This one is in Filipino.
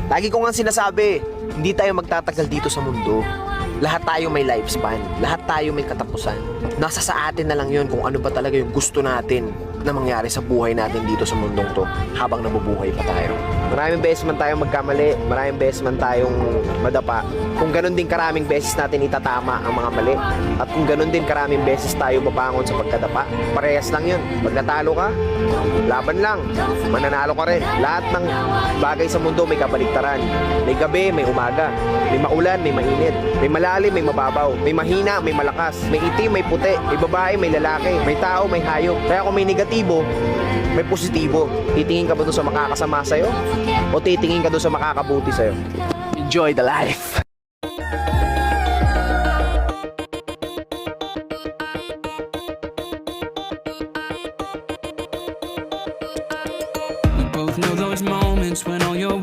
Lagi ko nga sinasabi, hindi tayo magtatagal dito sa mundo. Lahat tayo may lifespan, lahat tayo may katapusan. Nasa sa atin na lang yun kung ano ba talaga yung gusto natin na mangyari sa buhay natin dito sa mundong to habang nabubuhay pa tayo. Maraming beses man tayong magkamali, maraming beses man tayong madapa. Kung ganun din karaming beses natin itatama ang mga mali, at kung ganun din karaming beses tayo mabangon sa pagkadapa, parehas lang yun. Pag natalo ka, laban lang, mananalo ka rin. Lahat ng bagay sa mundo may kabaligtaran. May gabi, may umaga. May maulan, may mainit. May malalim, may mababaw. May mahina, may malakas. May itim, may puti. May babae, may lalaki. May tao, may hayop. Kaya kung may negatibo, may positibo. Titingin ka ba doon sa makakasama sa'yo? O titingin ka doon sa makakabuti sa'yo? Enjoy the life! We both know those moments when all your